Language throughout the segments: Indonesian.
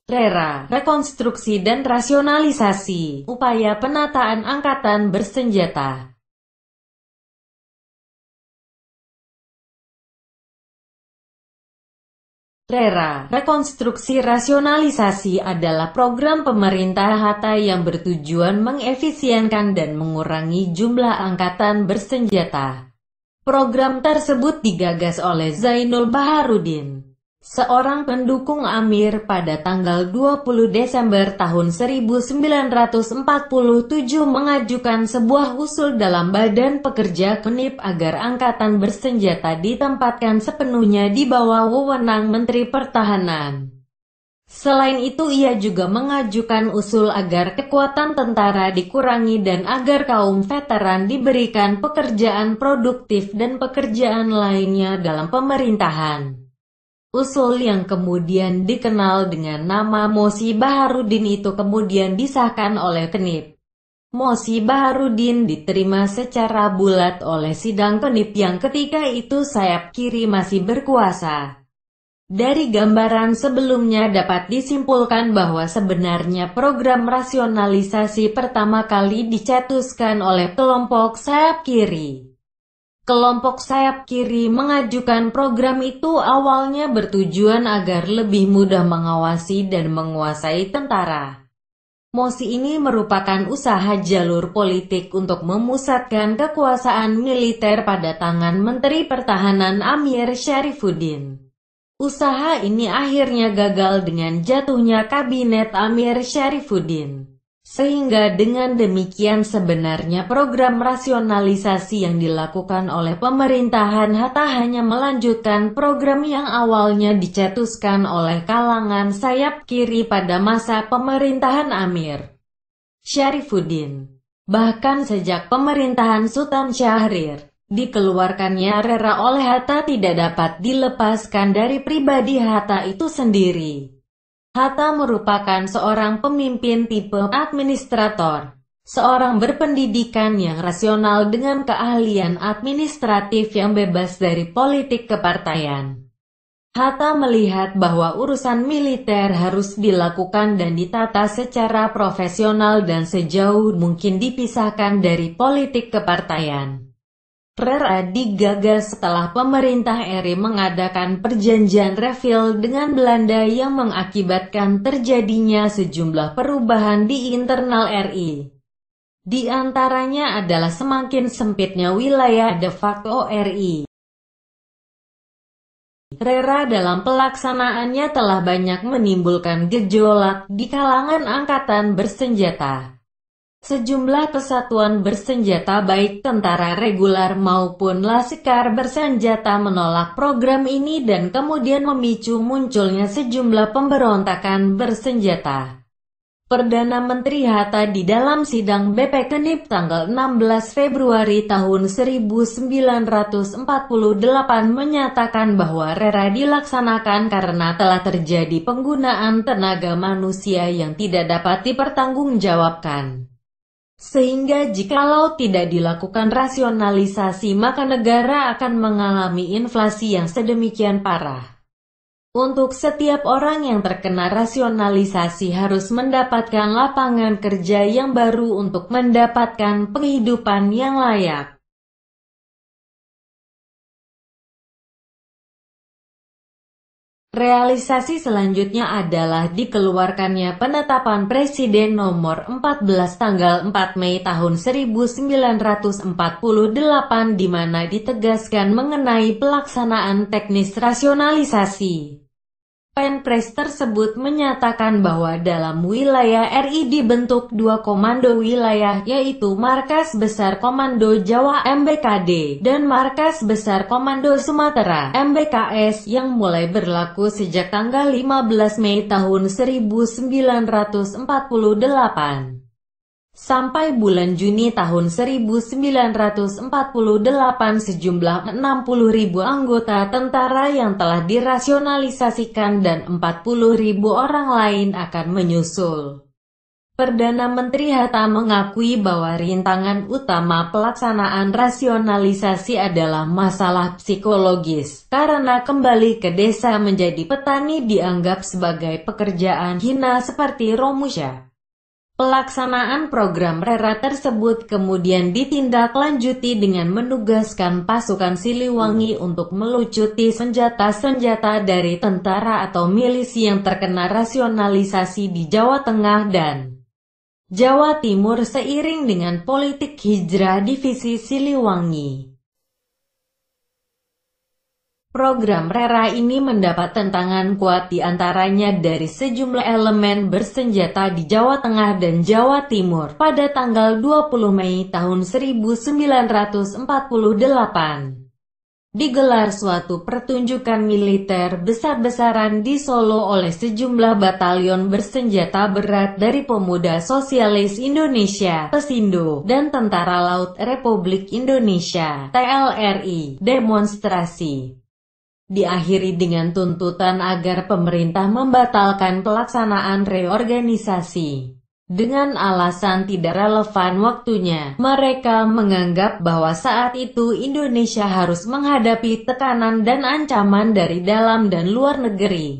RERA, rekonstruksi dan rasionalisasi, upaya penataan angkatan bersenjata. RERA, rekonstruksi rasionalisasi adalah program pemerintah Hatta yang bertujuan mengefisienkan dan mengurangi jumlah angkatan bersenjata. Program tersebut digagas oleh Zainul Baharudin, seorang pendukung Amir pada tanggal 20 Desember tahun 1947 mengajukan sebuah usul dalam Badan Pekerja KNIP agar angkatan bersenjata ditempatkan sepenuhnya di bawah wewenang Menteri Pertahanan. Selain itu ia juga mengajukan usul agar kekuatan tentara dikurangi dan agar kaum veteran diberikan pekerjaan produktif dan pekerjaan lainnya dalam pemerintahan. Usul yang kemudian dikenal dengan nama Mosi Baharudin itu kemudian disahkan oleh KNIP. Mosi Baharudin diterima secara bulat oleh sidang KNIP yang ketika itu sayap kiri masih berkuasa. Dari gambaran sebelumnya dapat disimpulkan bahwa sebenarnya program rasionalisasi pertama kali dicetuskan oleh kelompok sayap kiri. Kelompok sayap kiri mengajukan program itu awalnya bertujuan agar lebih mudah mengawasi dan menguasai tentara. Mosi ini merupakan usaha jalur politik untuk memusatkan kekuasaan militer pada tangan Menteri Pertahanan Amir Syarifuddin. Usaha ini akhirnya gagal dengan jatuhnya kabinet Amir Syarifuddin. Sehingga dengan demikian sebenarnya program rasionalisasi yang dilakukan oleh pemerintahan Hatta hanya melanjutkan program yang awalnya dicetuskan oleh kalangan sayap kiri pada masa pemerintahan Amir Syarifuddin. Bahkan sejak pemerintahan Sultan Syahrir, dikeluarkannya RERA oleh Hatta tidak dapat dilepaskan dari pribadi Hatta itu sendiri. Hatta merupakan seorang pemimpin tipe administrator, seorang berpendidikan yang rasional dengan keahlian administratif yang bebas dari politik kepartaian. Hatta melihat bahwa urusan militer harus dilakukan dan ditata secara profesional dan sejauh mungkin dipisahkan dari politik kepartaian. RERA digagas setelah pemerintah RI mengadakan perjanjian refill dengan Belanda yang mengakibatkan terjadinya sejumlah perubahan di internal RI. Di antaranya adalah semakin sempitnya wilayah de facto RI. RERA dalam pelaksanaannya telah banyak menimbulkan gejolak di kalangan angkatan bersenjata. Sejumlah kesatuan bersenjata baik tentara reguler maupun laskar bersenjata menolak program ini dan kemudian memicu munculnya sejumlah pemberontakan bersenjata. Perdana Menteri Hatta di dalam sidang BP KNIP tanggal 16 Februari tahun 1948 menyatakan bahwa RERA dilaksanakan karena telah terjadi penggunaan tenaga manusia yang tidak dapat dipertanggungjawabkan. Sehingga jikalau tidak dilakukan rasionalisasi maka negara akan mengalami inflasi yang sedemikian parah. Untuk setiap orang yang terkena rasionalisasi harus mendapatkan lapangan kerja yang baru untuk mendapatkan penghidupan yang layak. Realisasi selanjutnya adalah dikeluarkannya penetapan Presiden nomor 14 tanggal 4 Mei tahun 1948 di mana ditegaskan mengenai pelaksanaan teknis rasionalisasi. Penpres tersebut menyatakan bahwa dalam wilayah RI dibentuk dua komando wilayah, yaitu Markas Besar Komando Jawa (MBKD) dan Markas Besar Komando Sumatera (MBKS) yang mulai berlaku sejak tanggal 15 Mei tahun 1948. Sampai bulan Juni tahun 1948 sejumlah 60.000 anggota tentara yang telah dirasionalisasikan dan 40.000 orang lain akan menyusul. Perdana Menteri Hatta mengakui bahwa rintangan utama pelaksanaan rasionalisasi adalah masalah psikologis, karena kembali ke desa menjadi petani dianggap sebagai pekerjaan hina seperti Romusha. Pelaksanaan program RERA tersebut kemudian ditindaklanjuti dengan menugaskan pasukan Siliwangi untuk melucuti senjata-senjata dari tentara atau milisi yang terkena rasionalisasi di Jawa Tengah dan Jawa Timur seiring dengan politik hijrah divisi Siliwangi. Program RERA ini mendapat tentangan kuat di antaranya dari sejumlah elemen bersenjata di Jawa Tengah dan Jawa Timur pada tanggal 20 Mei tahun 1948. Digelar suatu pertunjukan militer besar-besaran di Solo oleh sejumlah batalion bersenjata berat dari Pemuda Sosialis Indonesia (Pesindo) dan Tentara Laut Republik Indonesia (TLRI). Demonstrasi diakhiri dengan tuntutan agar pemerintah membatalkan pelaksanaan reorganisasi. Dengan alasan tidak relevan waktunya, mereka menganggap bahwa saat itu Indonesia harus menghadapi tekanan dan ancaman dari dalam dan luar negeri.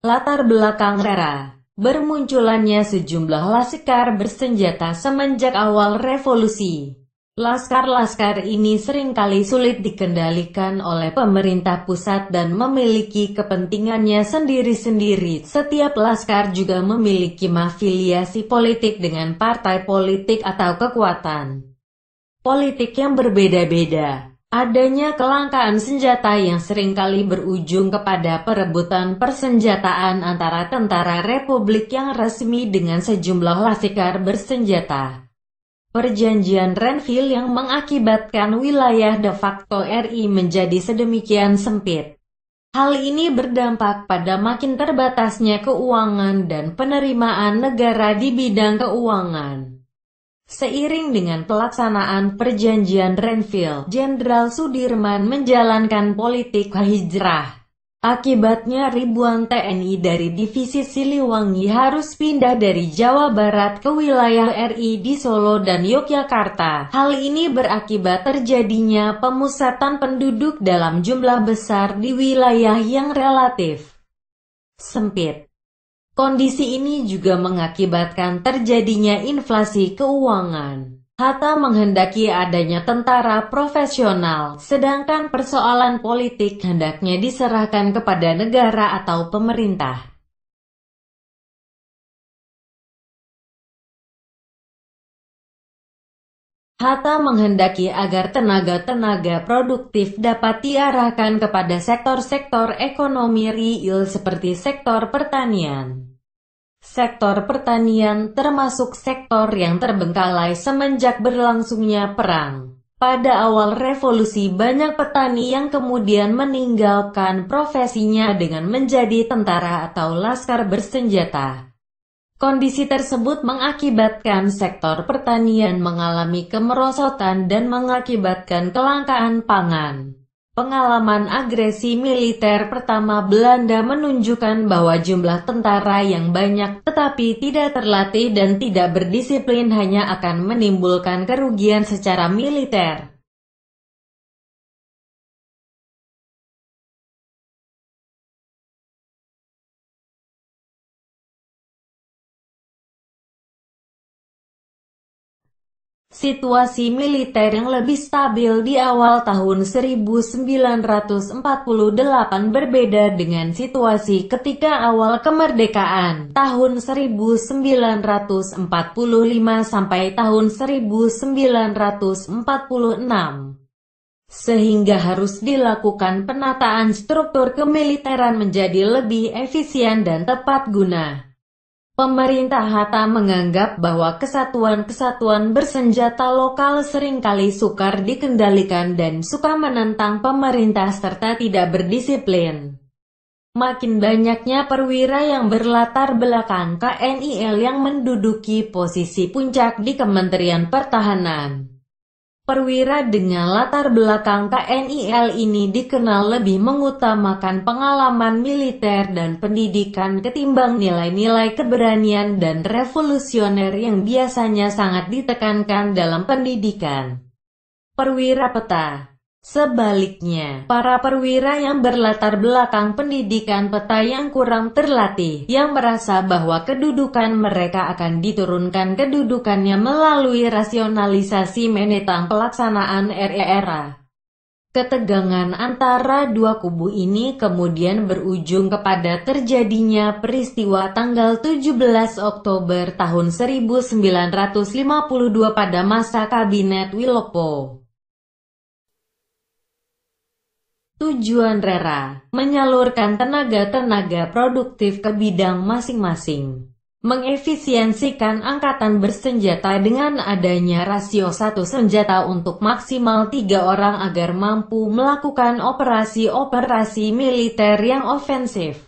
Latar belakang RERA: bermunculannya sejumlah laskar bersenjata semenjak awal revolusi. Laskar-laskar ini seringkali sulit dikendalikan oleh pemerintah pusat dan memiliki kepentingannya sendiri-sendiri. Setiap laskar juga memiliki afiliasi politik dengan partai politik atau kekuatan politik yang berbeda-beda. Adanya kelangkaan senjata yang seringkali berujung kepada perebutan persenjataan antara tentara Republik yang resmi dengan sejumlah laskar bersenjata. Perjanjian Renville yang mengakibatkan wilayah de facto RI menjadi sedemikian sempit. Hal ini berdampak pada makin terbatasnya keuangan dan penerimaan negara di bidang keuangan. Seiring dengan pelaksanaan Perjanjian Renville, Jenderal Sudirman menjalankan politik hijrah. Akibatnya ribuan TNI dari divisi Siliwangi harus pindah dari Jawa Barat ke wilayah RI di Solo dan Yogyakarta. Hal ini berakibat terjadinya pemusatan penduduk dalam jumlah besar di wilayah yang relatif sempit. Kondisi ini juga mengakibatkan terjadinya inflasi keuangan. Hatta menghendaki adanya tentara profesional, sedangkan persoalan politik hendaknya diserahkan kepada negara atau pemerintah. Hatta menghendaki agar tenaga-tenaga produktif dapat diarahkan kepada sektor-sektor ekonomi real seperti sektor pertanian. Sektor pertanian termasuk sektor yang terbengkalai semenjak berlangsungnya perang. Pada awal revolusi banyak petani yang kemudian meninggalkan profesinya dengan menjadi tentara atau laskar bersenjata. Kondisi tersebut mengakibatkan sektor pertanian mengalami kemerosotan dan mengakibatkan kelangkaan pangan. Pengalaman agresi militer pertama Belanda menunjukkan bahwa jumlah tentara yang banyak tetapi tidak terlatih dan tidak berdisiplin hanya akan menimbulkan kerugian secara militer. Situasi militer yang lebih stabil di awal tahun 1948 berbeda dengan situasi ketika awal kemerdekaan, tahun 1945 sampai tahun 1946. Sehingga harus dilakukan penataan struktur kemiliteran menjadi lebih efisien dan tepat guna. Pemerintah Hatta menganggap bahwa kesatuan-kesatuan bersenjata lokal seringkali sukar dikendalikan dan suka menentang pemerintah serta tidak berdisiplin. Makin banyaknya perwira yang berlatar belakang KNIL yang menduduki posisi puncak di Kementerian Pertahanan. Perwira dengan latar belakang TNI ini dikenal lebih mengutamakan pengalaman militer dan pendidikan ketimbang nilai-nilai keberanian dan revolusioner yang biasanya sangat ditekankan dalam pendidikan. Perwira peta. Sebaliknya, para perwira yang berlatar belakang pendidikan peta yang kurang terlatih, yang merasa bahwa kedudukan mereka akan diturunkan kedudukannya melalui rasionalisasi menentang pelaksanaan RERA. Ketegangan antara dua kubu ini kemudian berujung kepada terjadinya peristiwa tanggal 17 Oktober tahun 1952 pada masa Kabinet Wilopo. Tujuan RERA, menyalurkan tenaga-tenaga produktif ke bidang masing-masing. Mengefisiensikan angkatan bersenjata dengan adanya rasio 1 senjata untuk maksimal 3 orang agar mampu melakukan operasi-operasi militer yang ofensif.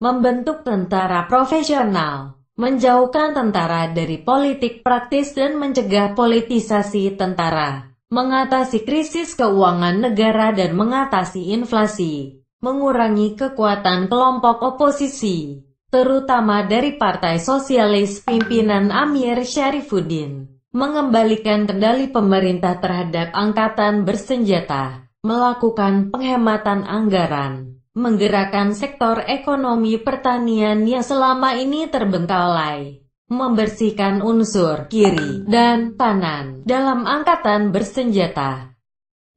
Membentuk tentara profesional, menjauhkan tentara dari politik praktis dan mencegah politisasi tentara. Mengatasi krisis keuangan negara dan mengatasi inflasi, mengurangi kekuatan kelompok oposisi, terutama dari Partai Sosialis pimpinan Amir Syarifuddin, mengembalikan kendali pemerintah terhadap angkatan bersenjata, melakukan penghematan anggaran, menggerakkan sektor ekonomi pertanian yang selama ini terbengkalai, membersihkan unsur kiri dan kanan dalam angkatan bersenjata,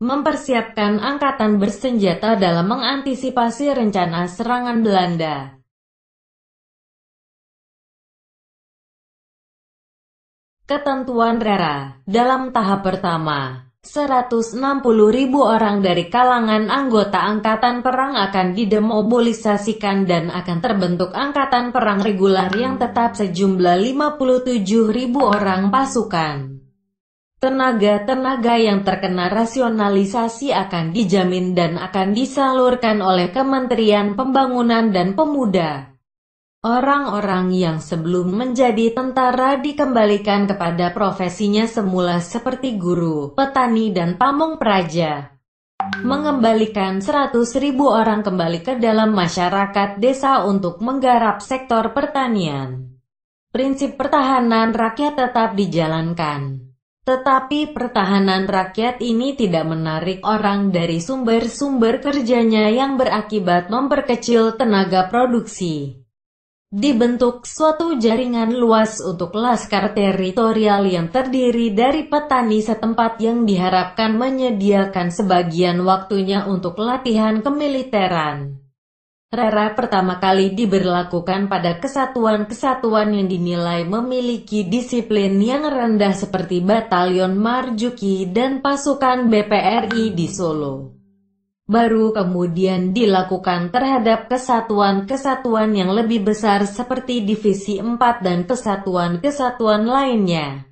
mempersiapkan angkatan bersenjata dalam mengantisipasi rencana serangan Belanda. Ketentuan RERA. Dalam tahap pertama, 160.000 orang dari kalangan anggota angkatan perang akan didemobilisasikan dan akan terbentuk angkatan perang reguler yang tetap sejumlah 57.000 orang pasukan. Tenaga-tenaga yang terkena rasionalisasi akan dijamin dan akan disalurkan oleh Kementerian Pembangunan dan Pemuda. Orang-orang yang sebelum menjadi tentara dikembalikan kepada profesinya semula seperti guru, petani dan pamong praja. Mengembalikan 100.000 orang kembali ke dalam masyarakat desa untuk menggarap sektor pertanian. Prinsip pertahanan rakyat tetap dijalankan. Tetapi pertahanan rakyat ini tidak menarik orang dari sumber-sumber kerjanya yang berakibat memperkecil tenaga produksi. Dibentuk suatu jaringan luas untuk laskar teritorial yang terdiri dari petani setempat yang diharapkan menyediakan sebagian waktunya untuk latihan kemiliteran. RERA pertama kali diberlakukan pada kesatuan-kesatuan yang dinilai memiliki disiplin yang rendah seperti Batalion Marzuki dan pasukan BPRI di Solo. Baru kemudian dilakukan terhadap kesatuan-kesatuan yang lebih besar seperti Divisi 4 dan kesatuan-kesatuan lainnya.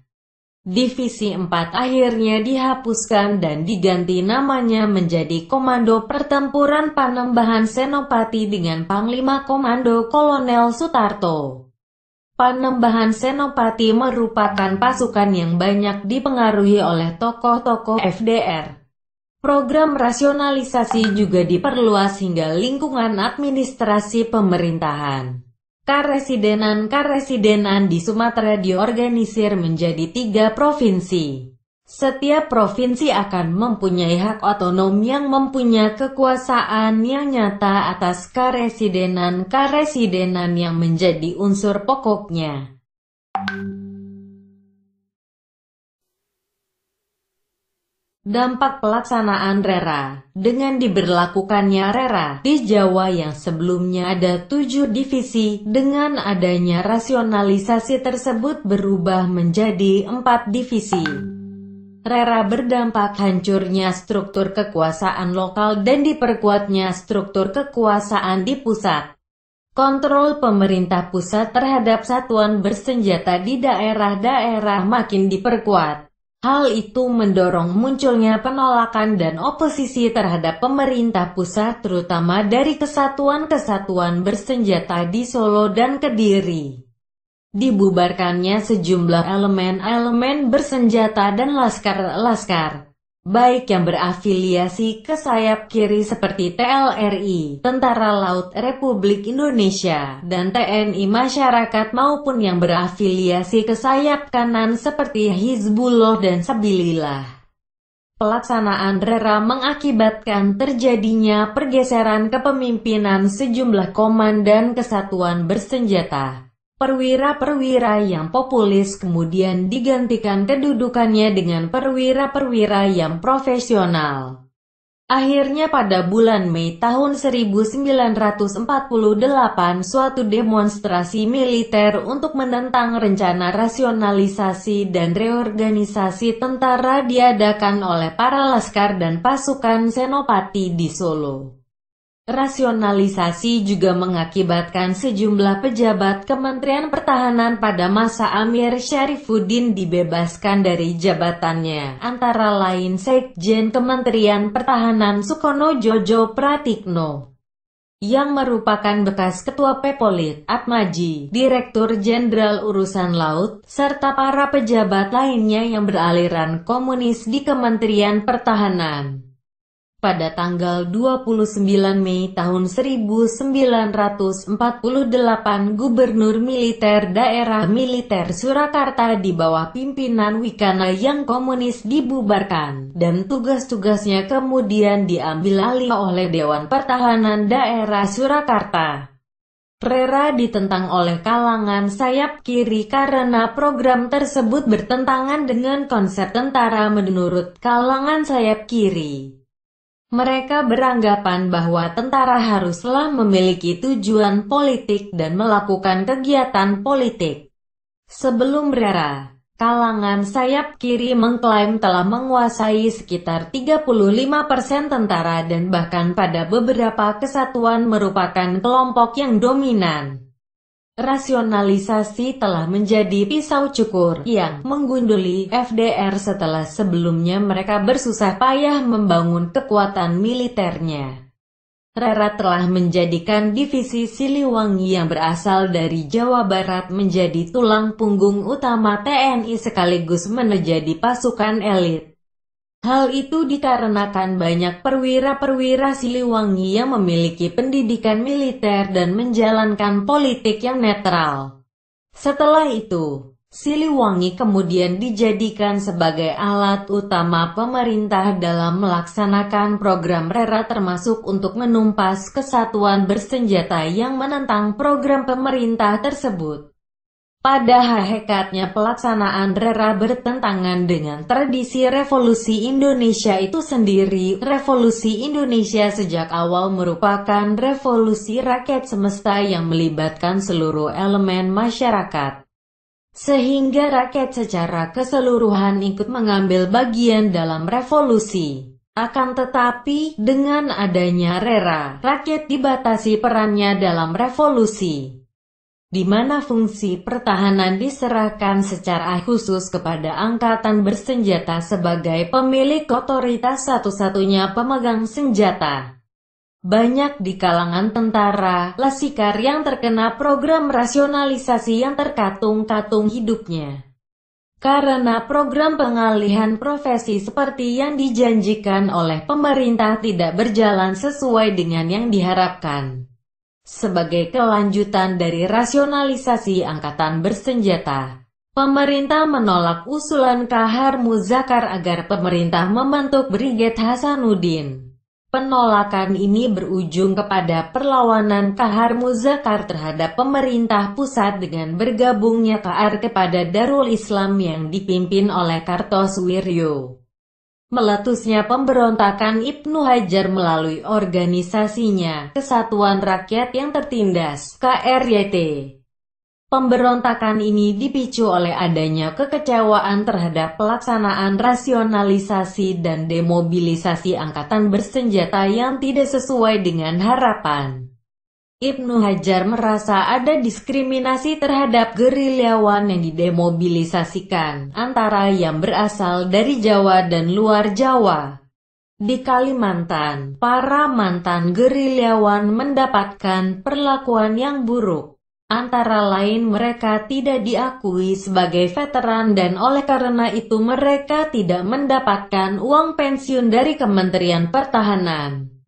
Divisi 4 akhirnya dihapuskan dan diganti namanya menjadi Komando Pertempuran Panembahan Senopati dengan Panglima Komando Kolonel Sutarto. Panembahan Senopati merupakan pasukan yang banyak dipengaruhi oleh tokoh-tokoh FDR. Program rasionalisasi juga diperluas hingga lingkungan administrasi pemerintahan. Karesidenan di Sumatera diorganisir menjadi 3 provinsi. Setiap provinsi akan mempunyai hak otonom yang mempunyai kekuasaan yang nyata atas karesidenan yang menjadi unsur pokoknya. Dampak pelaksanaan RERA. Dengan diberlakukannya RERA di Jawa yang sebelumnya ada 7 divisi, dengan adanya rasionalisasi tersebut berubah menjadi 4 divisi. RERA berdampak hancurnya struktur kekuasaan lokal dan diperkuatnya struktur kekuasaan di pusat. Kontrol pemerintah pusat terhadap satuan bersenjata di daerah-daerah makin diperkuat. Hal itu mendorong munculnya penolakan dan oposisi terhadap pemerintah pusat terutama dari kesatuan-kesatuan bersenjata di Solo dan Kediri. Dibubarkannya sejumlah elemen-elemen bersenjata dan laskar-laskar, baik yang berafiliasi ke sayap kiri seperti TLRI, Tentara Laut Republik Indonesia, dan TNI Masyarakat maupun yang berafiliasi ke sayap kanan seperti Hizbullah dan Sabilillah. Pelaksanaan RERA mengakibatkan terjadinya pergeseran kepemimpinan sejumlah komandan kesatuan bersenjata. Perwira-perwira yang populis kemudian digantikan kedudukannya dengan perwira-perwira yang profesional. Akhirnya pada bulan Mei tahun 1948 suatu demonstrasi militer untuk menentang rencana rasionalisasi dan reorganisasi tentara diadakan oleh para laskar dan pasukan Senopati di Solo. Rasionalisasi juga mengakibatkan sejumlah pejabat Kementerian Pertahanan pada masa Amir Syarifuddin dibebaskan dari jabatannya, antara lain Sekjen Kementerian Pertahanan Sukono Jojo Pratikno, yang merupakan bekas Ketua Pepolit, Atmaji, Direktur Jenderal Urusan Laut, serta para pejabat lainnya yang beraliran komunis di Kementerian Pertahanan. Pada tanggal 29 Mei tahun 1948, Gubernur Militer Daerah Militer Surakarta di bawah pimpinan Wikana yang komunis dibubarkan, dan tugas-tugasnya kemudian diambil alih oleh Dewan Pertahanan Daerah Surakarta. RERA ditentang oleh kalangan sayap kiri karena program tersebut bertentangan dengan konsep tentara menurut kalangan sayap kiri. Mereka beranggapan bahwa tentara haruslah memiliki tujuan politik dan melakukan kegiatan politik. Sebelum RERA, kalangan sayap kiri mengklaim telah menguasai sekitar 35% tentara dan bahkan pada beberapa kesatuan merupakan kelompok yang dominan. Rasionalisasi telah menjadi pisau cukur yang menggunduli FDR setelah sebelumnya mereka bersusah payah membangun kekuatan militernya. RERA telah menjadikan divisi Siliwangi yang berasal dari Jawa Barat menjadi tulang punggung utama TNI sekaligus menjadi pasukan elit. Hal itu dikarenakan banyak perwira-perwira Siliwangi yang memiliki pendidikan militer dan menjalankan politik yang netral. Setelah itu, Siliwangi kemudian dijadikan sebagai alat utama pemerintah dalam melaksanakan program RERA termasuk untuk menumpas kesatuan bersenjata yang menentang program pemerintah tersebut. Pada hakikatnya pelaksanaan RERA bertentangan dengan tradisi revolusi Indonesia itu sendiri. Revolusi Indonesia sejak awal merupakan revolusi rakyat semesta yang melibatkan seluruh elemen masyarakat, sehingga rakyat secara keseluruhan ikut mengambil bagian dalam revolusi. Akan tetapi, dengan adanya RERA, rakyat dibatasi perannya dalam revolusi, di mana fungsi pertahanan diserahkan secara khusus kepada angkatan bersenjata sebagai pemilik otoritas satu-satunya pemegang senjata. Banyak di kalangan tentara, laskar yang terkena program rasionalisasi yang terkatung-katung hidupnya. Karena program pengalihan profesi seperti yang dijanjikan oleh pemerintah tidak berjalan sesuai dengan yang diharapkan. Sebagai kelanjutan dari rasionalisasi angkatan bersenjata, pemerintah menolak usulan Kahar Muzakar agar pemerintah membentuk Brigade Hasanuddin. Penolakan ini berujung kepada perlawanan Kahar Muzakar terhadap pemerintah pusat dengan bergabungnya KAR kepada Darul Islam yang dipimpin oleh Kartosoewirjo. Meletusnya pemberontakan Ibnu Hajar melalui organisasinya, Kesatuan Rakyat yang Tertindas, KRYT. Pemberontakan ini dipicu oleh adanya kekecewaan terhadap pelaksanaan rasionalisasi dan demobilisasi angkatan bersenjata yang tidak sesuai dengan harapan. Ibnu Hajar merasa ada diskriminasi terhadap gerilyawan yang didemobilisasikan, antara yang berasal dari Jawa dan luar Jawa. Di Kalimantan, para mantan gerilyawan mendapatkan perlakuan yang buruk. Antara lain mereka tidak diakui sebagai veteran dan oleh karena itu mereka tidak mendapatkan uang pensiun dari Kementerian Pertahanan.